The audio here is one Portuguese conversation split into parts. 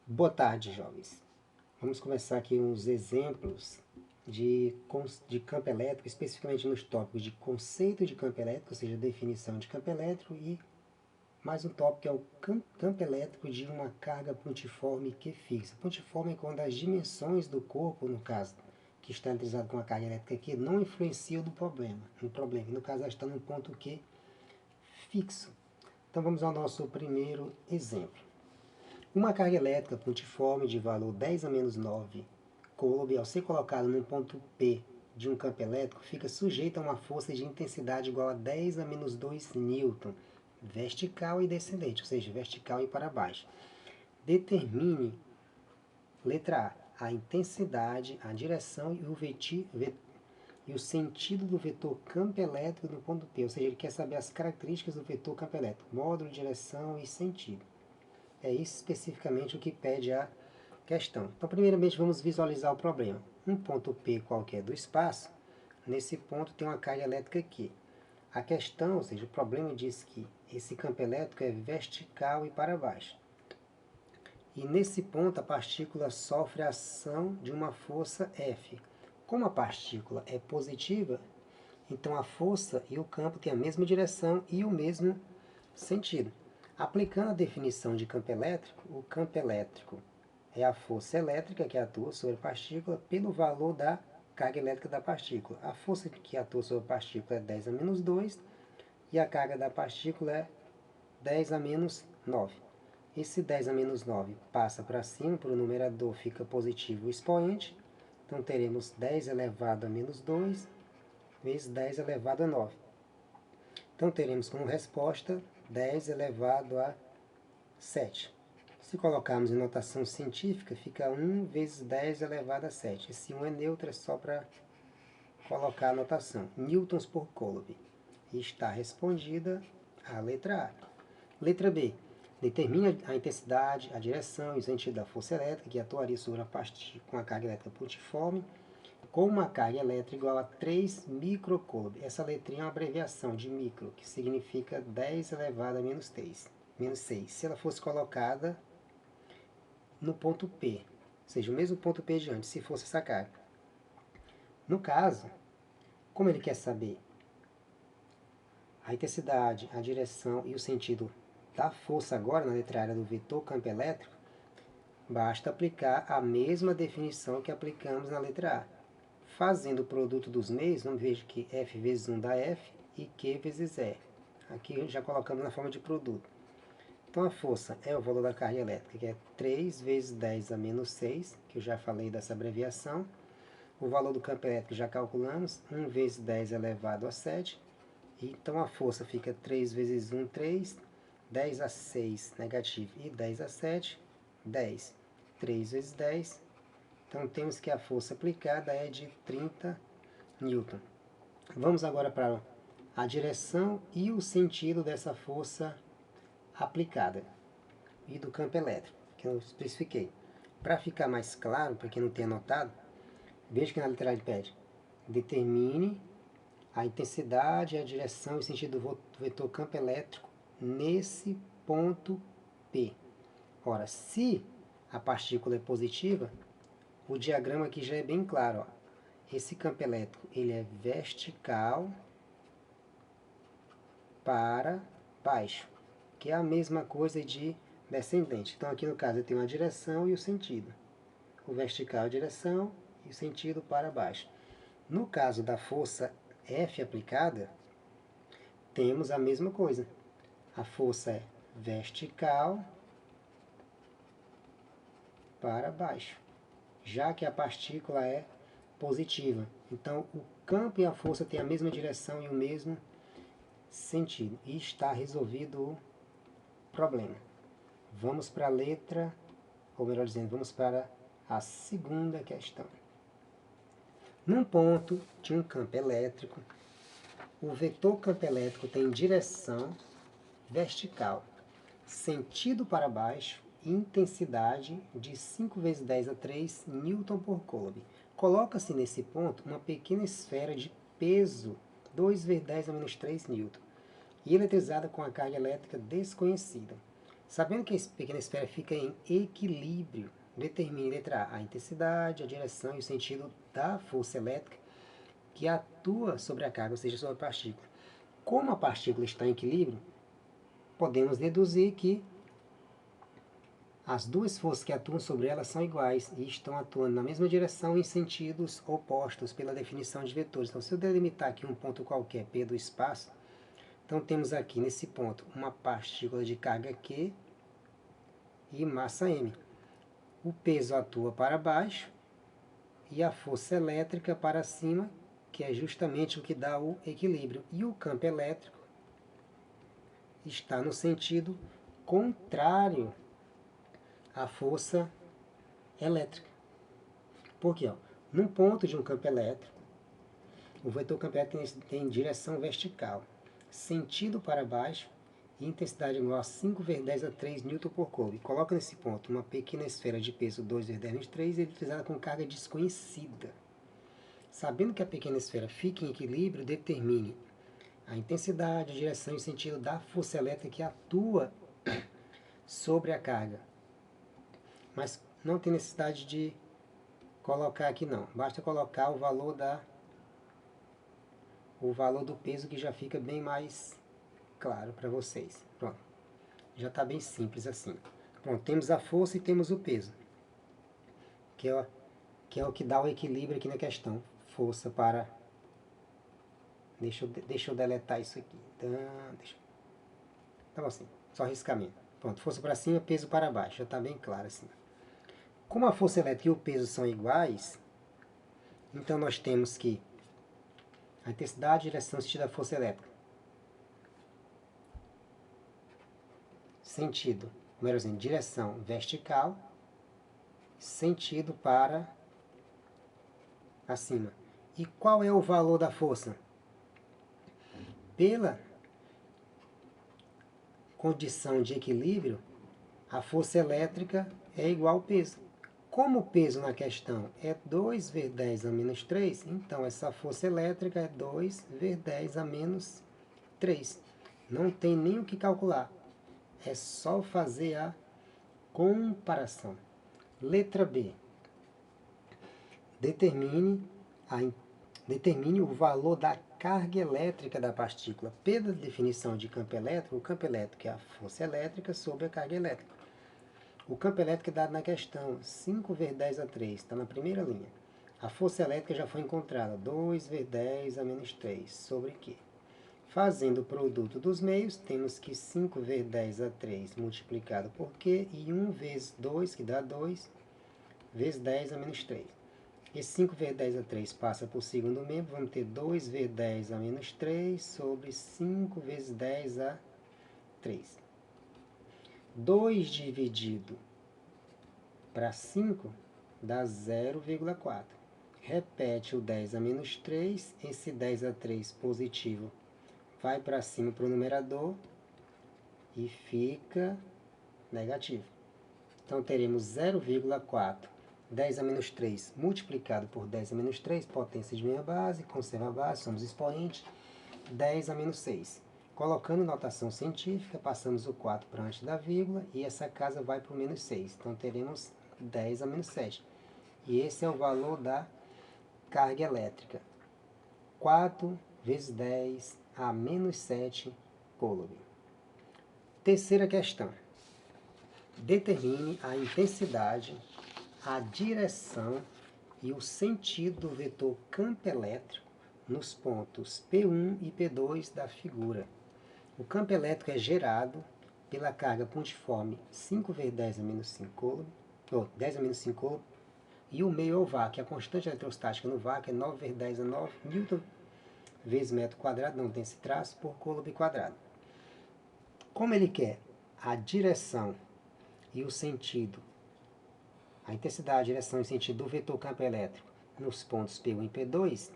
Boa tarde, jovens. Vamos começar aqui uns exemplos de campo elétrico, especificamente nos tópicos de conceito de campo elétrico, ou seja, definição de campo elétrico, e mais um tópico que é o campo elétrico de uma carga pontiforme que fixa. Pontiforme é quando as dimensões do corpo, no caso, que está eletrizado com a carga elétrica aqui, não influenciam no problema. No caso, ela está num ponto Q fixo. Então vamos ao nosso primeiro exemplo. Uma carga elétrica pontiforme de valor 10 a menos 9 coulomb, ao ser colocada num ponto P de um campo elétrico, fica sujeita a uma força de intensidade igual a 10 a menos 2 newton, vertical e descendente, ou seja, vertical e para baixo. Determine, letra A, a intensidade, a direção e o sentido do vetor campo elétrico no ponto P, ou seja, ele quer saber as características do vetor campo elétrico, módulo, direção e sentido. É isso especificamente o que pede a questão. Então, primeiramente, vamos visualizar o problema. Um ponto P qualquer do espaço, nesse ponto tem uma carga elétrica aqui. A questão, ou seja, o problema diz que esse campo elétrico é vertical e para baixo. E nesse ponto a partícula sofre a ação de uma força F. Como a partícula é positiva, então a força e o campo têm a mesma direção e o mesmo sentido. Aplicando a definição de campo elétrico, o campo elétrico é a força elétrica que atua sobre a partícula pelo valor da carga elétrica da partícula. A força que atua sobre a partícula é 10 a menos 2 e a carga da partícula é 10 a menos 9. Esse 10 a menos 9 passa para cima, para o numerador fica positivo o expoente, então teremos 10 elevado a menos 2 vezes 10 elevado a 9. Então teremos como resposta 10 elevado a 7. Se colocarmos em notação científica, fica 1 vezes 10 elevado a 7. Esse 1 é neutro, é só para colocar a notação. Newtons por coulomb. E está respondida a letra A. Letra B. Determine a intensidade, a direção e o sentido da força elétrica que atuaria sobre a partícula com a carga elétrica pontiforme com uma carga elétrica igual a 3 microcoulomb. Essa letrinha é uma abreviação de micro, que significa 10 elevado a menos 6. Se ela fosse colocada no ponto P, ou seja, o mesmo ponto P de antes, se fosse essa carga. No caso, como ele quer saber a intensidade, a direção e o sentido da força agora, na letra A do vetor campo elétrico, basta aplicar a mesma definição que aplicamos na letra A. Fazendo o produto dos meios, vamos ver que F vezes 1 dá F e Q vezes E. Aqui já colocamos na forma de produto. Então a força é o valor da carga elétrica, que é 3 vezes 10 a menos 6, que eu já falei dessa abreviação. O valor do campo elétrico já calculamos, 1 vezes 10 elevado a 7. Então a força fica 3 vezes 1, 3, 10 a 6 negativo e 10 a 7, 10. 3 vezes 10, então temos que a força aplicada é de 30 newton. Vamos agora para a direção e o sentido dessa força aplicada e do campo elétrico, que eu especifiquei. Para ficar mais claro, para quem não tem anotado, veja que na letra ele pede: determine a intensidade, a direção e o sentido do vetor campo elétrico nesse ponto P. Ora, se a partícula é positiva, o diagrama aqui já é bem claro. Ó. Esse campo elétrico ele é vertical para baixo, que é a mesma coisa de descendente. Então aqui no caso eu tenho a direção e o sentido. O vertical é a direção e o sentido para baixo. No caso da força F aplicada, temos a mesma coisa. A força é vertical para baixo, já que a partícula é positiva. Então, o campo e a força têm a mesma direção e o mesmo sentido. E está resolvido o problema. Vamos para a letra, ou melhor dizendo, vamos para a segunda questão. Num ponto de um campo elétrico, o vetor campo elétrico tem direção vertical, sentido para baixo e intensidade de 5 vezes 10 a 3 newton por coulomb. Coloca-se nesse ponto uma pequena esfera de peso 2 vezes 10 a menos 3 newton e eletrizada com a carga elétrica desconhecida. Sabendo que a pequena esfera fica em equilíbrio, determine, letra A, a intensidade, a direção e o sentido da força elétrica que atua sobre a carga, ou seja, sobre a partícula. Como a partícula está em equilíbrio, podemos deduzir que as duas forças que atuam sobre ela são iguais e estão atuando na mesma direção em sentidos opostos pela definição de vetores. Então, se eu delimitar aqui um ponto qualquer, P do espaço, então temos aqui nesse ponto uma partícula de carga Q e massa M. O peso atua para baixo e a força elétrica para cima, que é justamente o que dá o equilíbrio. E o campo elétrico está no sentido contrário à força elétrica. Por quê? Num ponto de um campo elétrico, o vetor campo elétrico tem direção vertical, sentido para baixo e intensidade igual a 5 vezes 10 a 3 Nm por Coulomb. Coloca nesse ponto uma pequena esfera de peso 2 vezes 10 menos 3 e utilizada com carga desconhecida. Sabendo que a pequena esfera fica em equilíbrio, determine a intensidade, a direção e o sentido da força elétrica que atua sobre a carga. Mas não tem necessidade de colocar aqui não. Basta colocar o valor do peso, que já fica bem mais claro para vocês. Pronto. Já está bem simples assim. Pronto, temos a força e temos o peso, que é o que dá o equilíbrio aqui na questão. Força para... Deixa eu deletar isso aqui. Tá bom assim, só riscamento. Pronto, força para cima, peso para baixo. Já está bem claro assim. Como a força elétrica e o peso são iguais, então nós temos que a intensidade, direção, sentido da força elétrica. Sentido, primeiro assim, direção vertical, sentido para acima. E qual é o valor da força? Pela condição de equilíbrio, a força elétrica é igual ao peso. Como o peso na questão é 2 vezes 10 a menos 3, então essa força elétrica é 2 vezes 10 a menos 3. Não tem nem o que calcular. É só fazer a comparação. Letra B. Determine o valor da carga elétrica da partícula. Pela definição de campo elétrico, o campo elétrico é a força elétrica sobre a carga elétrica. O campo elétrico é dado na questão 5 vezes 10 a 3, está na primeira linha. A força elétrica já foi encontrada, 2 vezes 10 a menos 3, sobre Q. Fazendo o produto dos meios, temos que 5 vezes 10 a 3 multiplicado por Q e 1 vezes 2, que dá 2, vezes 10 a menos 3. E 5 vezes 10 a 3 passa por segundo membro, vamos ter 2 vezes 10 a menos 3 sobre 5 vezes 10 a 3. 2 dividido para 5 dá 0,4. Repete o 10 a menos 3, esse 10 a 3 positivo vai para cima para o numerador e fica negativo. Então teremos 0,4. 10 a menos 3 multiplicado por 10 a menos 3, potência de minha base, conserva a base, somos expoentes, 10 a menos 6. Colocando notação científica, passamos o 4 para antes da vírgula e essa casa vai para o menos 6. Então teremos 10 a menos 7. E esse é o valor da carga elétrica. 4 vezes 10 a menos 7 Coulomb. Terceira questão. Determine a intensidade, a direção e o sentido do vetor campo elétrico nos pontos P1 e P2 da figura. O campo elétrico é gerado pela carga pontiforme 5 vezes 10 a menos 5 Coulomb, ou 10 a menos 5 Coulomb, e o meio é o vácuo. A constante eletrostática no vácuo é 9 vezes 10 a 9 Newton vezes metro quadrado, não tem esse traço, por Coulomb quadrado. Como ele quer a direção e o sentido, a intensidade, a direção e o sentido do vetor campo elétrico nos pontos P1 e P2,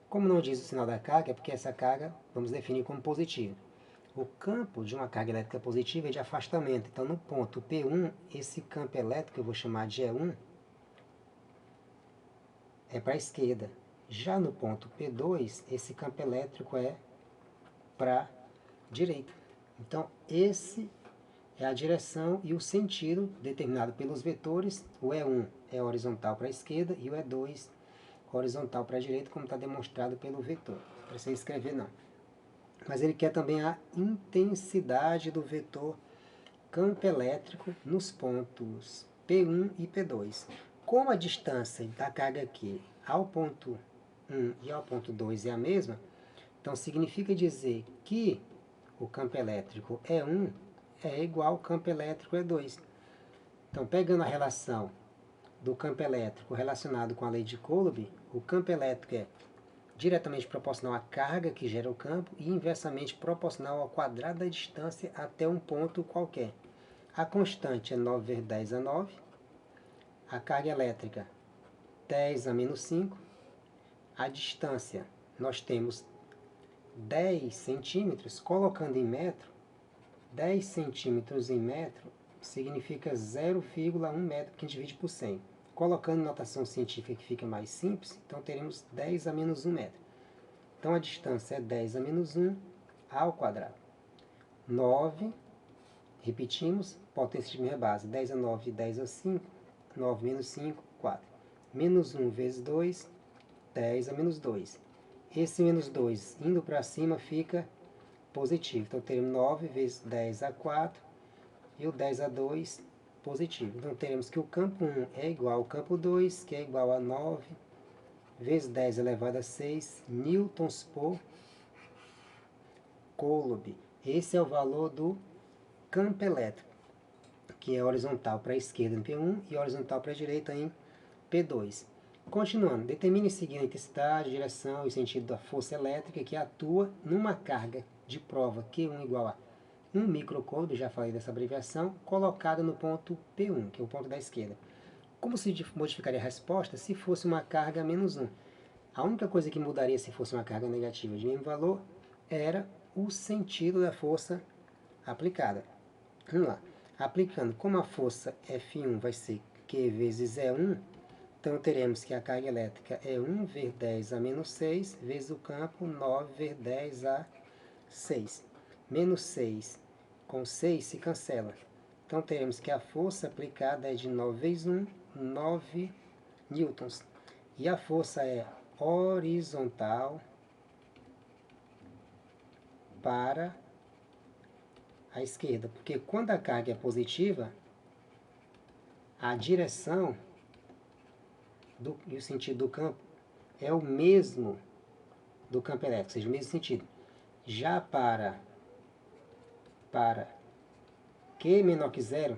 como não diz o sinal da carga, é porque essa carga vamos definir como positiva. O campo de uma carga elétrica positiva é de afastamento. Então, no ponto P1, esse campo elétrico, eu vou chamar de E1, é para a esquerda. Já no ponto P2, esse campo elétrico é para a direita. Então, esse é a direção e o sentido determinado pelos vetores. O E1 é horizontal para a esquerda e o E2 horizontal para a direita, como está demonstrado pelo vetor. Não precisa escrever não. Mas ele quer também a intensidade do vetor campo elétrico nos pontos P1 e P2. Como a distância da carga aqui ao ponto 1 e ao ponto 2 é a mesma, então significa dizer que o campo elétrico E1 é igual ao campo elétrico E2. Então, pegando a relação do campo elétrico relacionado com a lei de Coulomb, o campo elétrico é diretamente proporcional à carga que gera o campo e inversamente proporcional ao quadrado da distância até um ponto qualquer. A constante é 9 vezes 10 a 9, a carga elétrica 10 a menos 5, a distância nós temos 10 centímetros, colocando em metro, 10 centímetros em metro significa 0,1 metro que a gente divide por 100. Colocando notação científica que fica mais simples, então teremos 10 a menos 1 metro. Então a distância é 10 a menos 1 ao quadrado. 9, repetimos, potência de primeira base, 10 a 9, 10 a 5, 9 menos 5, 4. Menos 1 vezes 2, 10 a menos 2. Esse menos 2 indo para cima fica positivo. Então teremos 9 vezes 10 a 4 e o 10 a 2 positivo. Então teremos que o campo 1 é igual ao campo 2, que é igual a 9 vezes 10 elevado a 6 newtons por Coulomb. Esse é o valor do campo elétrico, que é horizontal para a esquerda em P1 e horizontal para a direita em P2. Continuando, determine em seguida a intensidade, direção e sentido da força elétrica que atua numa carga de prova Q1 igual a 1 microcoulomb, já falei dessa abreviação, colocada no ponto P1, que é o ponto da esquerda. Como se modificaria a resposta se fosse uma carga menos 1? A única coisa que mudaria se fosse uma carga negativa de mesmo valor era o sentido da força aplicada. Vamos lá. Aplicando, como a força F1 vai ser Q vezes E1, então teremos que a carga elétrica é 1 vezes 10 a menos 6, vezes o campo 9 vezes 10 a 6. Menos 6 com 6 se cancela. Então teremos que a força aplicada é de 9 vezes 1, 9 newtons. E a força é horizontal para a esquerda. Porque quando a carga é positiva, a direção e o sentido do campo é o mesmo do campo elétrico, ou seja, o mesmo sentido. Já para Q menor que zero,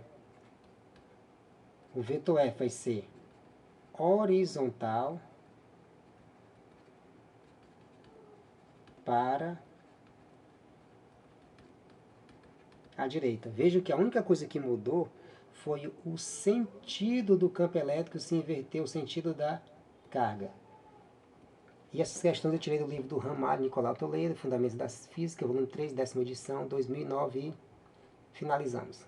o vetor F vai ser horizontal para a direita. Veja que a única coisa que mudou foi o sentido do campo elétrico se inverter o sentido da carga. E essas questões eu tirei do livro do Ramalho Nicolau Toledo, Fundamentos da Física, volume 3, 10ª edição, 2009, e finalizamos.